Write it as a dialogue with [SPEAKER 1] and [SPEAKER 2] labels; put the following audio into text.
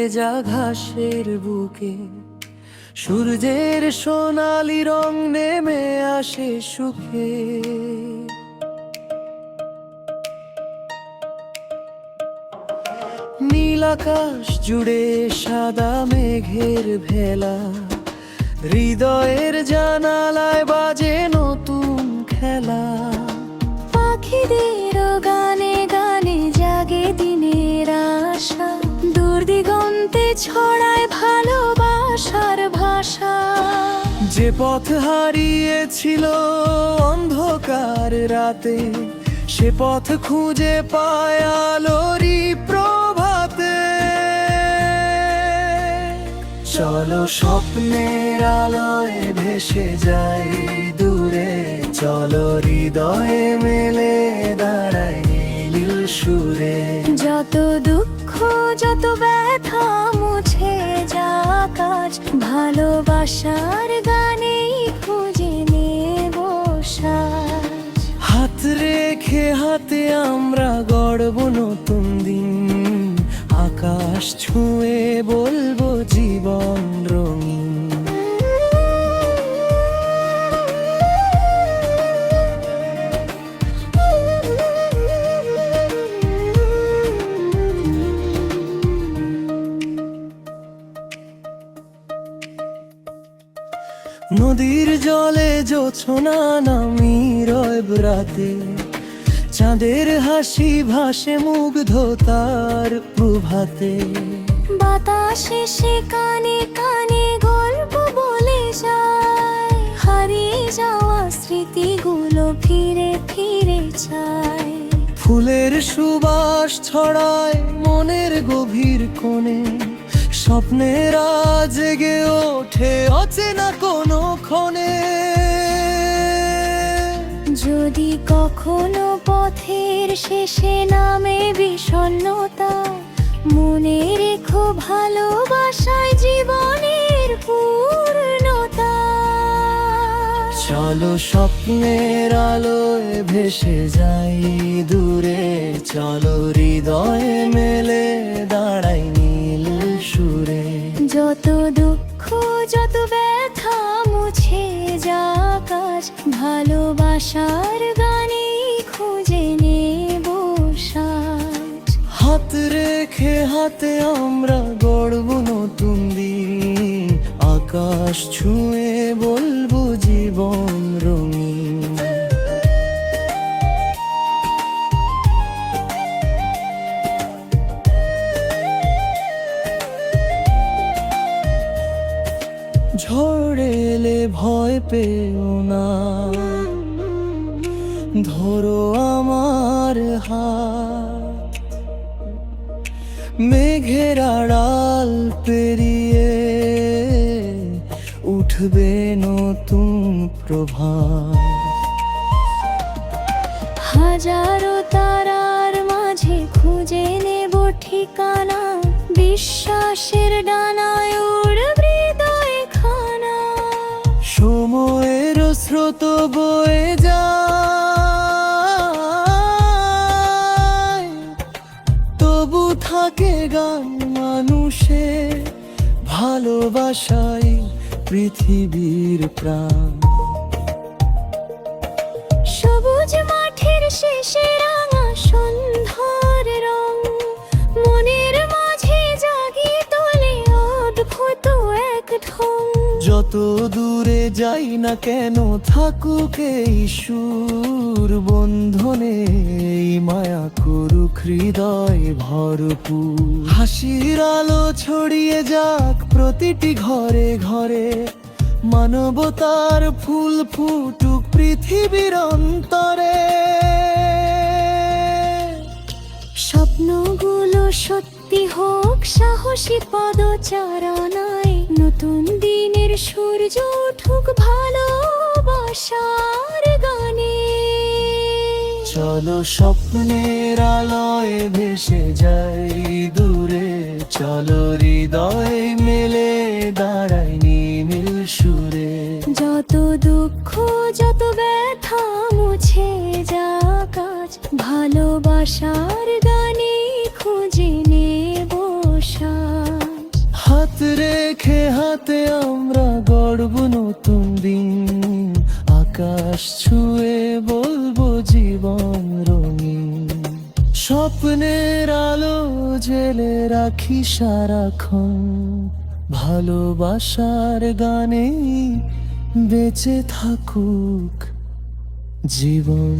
[SPEAKER 1] ভেজা ঘাসের বুকে সূর্যের সোনালি রং নেমে আসে সুখে। নীল আকাশ জুড়ে সাদা মেঘের ভেলা, হৃদয়ের জানালায় বাজে নতুন খেলা।
[SPEAKER 2] পাখিদের গানে গানে জাগে দিনের আশা, দূর দিগন্তে ছড়ায় ভালোবাসার ভাষা।
[SPEAKER 1] যে পথ হারিয়েছিল অন্ধকার রাতে, সে পথ খুঁজে পায় আলোরই প্রভাতে। চলো স্বপ্নের আলোয় ভেসে যাই দূরে, চলো হৃদয়ে মেলে দাঁড়াই নীল সুরে।
[SPEAKER 2] যত দুঃখ যত ব্যথা মুছে যাক আজ, ভালোবাসার গানেই খুঁজে নেব সাজ।
[SPEAKER 1] হাত রেখে হাতে আমরা গড়ব নতুন দিন, আকাশ ছুঁয়ে বলবো জীবন রঙিন। নদীর জলে জোছনা নামি রয় রাতে, চাঁদের হাসি ভাসে মুগ্ধতার প্রভাতে।
[SPEAKER 2] বাতাসে সে কানে কানে গল্প বলে যায়, হারিয়ে যাওয়া স্মৃতিগুলো ফিরে ফিরে চায়।
[SPEAKER 1] ফুলের সুবাস ছড়ায় মনের গভীর কোণে, স্বপ্নের জেগে ওঠে অচেনা কোনো ক্ষণে।
[SPEAKER 2] যদি কখনো পথের শেষে নামে বিষণ্ণতা, মনে রেখো ভালোবাসায় জীবনের পূর্ণতা।
[SPEAKER 1] চলো স্বপ্নের আলোয় ভেসে যাই দূরে, চলো হৃদয়ে মেলে দাঁড়াই নীল সুরে।
[SPEAKER 2] যত দুঃখ যত ব্যথা মুছে যাক আজ, ভালোবাসার গানে খুঁজে নেব সাজ।
[SPEAKER 1] হাত রেখে হাতে আমরা গড়ব নতুন দিন, আকাশ ছুঁয়ে বলবো জীবন রঙিন। ঝড় এলে ভয় পেও না, ধরো আমার হাত। মেঘের আড়াল পেরিয়ে উঠবে নতুন প্রভাত।
[SPEAKER 2] হাজারো তারার মাঝে খুঁজে নেব ঠিকানা, বিশ্বাসের ডানায় উড়বে হৃদয় খানা।
[SPEAKER 1] সময়ের স্রোত বয়ে যায়, তবু থাকে গান মানুষের, ভালোবাসাই পৃথিবীর প্রাণ।
[SPEAKER 2] সবুজ মাঠের শেষে রাঙা সন্ধ্যার রং, মনের মাঝে জাগিয়ে তোলে অদ্ভুত এক ঢং।
[SPEAKER 1] যত দূরে যাই না কেন থাকুক এই সুর বন্ধনে, এই মায়া করুক হৃদয় ভরপুর। হাসির আলো ছড়িয়ে যাক প্রতিটি ঘরে ঘরে, মানবতার ফুল ফুটুক পৃথিবীর অন্তরে।
[SPEAKER 2] স্বপ্নগুলো সত্যি হোক সাহসী পদচারণায়, নতুন দিনের সূর্য উঠুক ভালোবাসার গানে।
[SPEAKER 1] চলো স্বপ্নের আলোয় ভেসে যাই দূরে, চলো হৃদয় মেলে দাঁড়াই নীল সুরে।
[SPEAKER 2] যত দুঃখ যত ব্যথা মুছে যাক আজ, ভালোবাসার গানে খুঁজে নেব সাজ।
[SPEAKER 1] রেখে হাতে আমরা গড়ব নতুন দিন, আকাশ ছুঁয়ে বলবো জীবন রঙিন। স্বপ্নের আলো জেলে রাখি সারাক্ষণ, ভালোবাসার গানে বেঁচে থাকুক জীবন।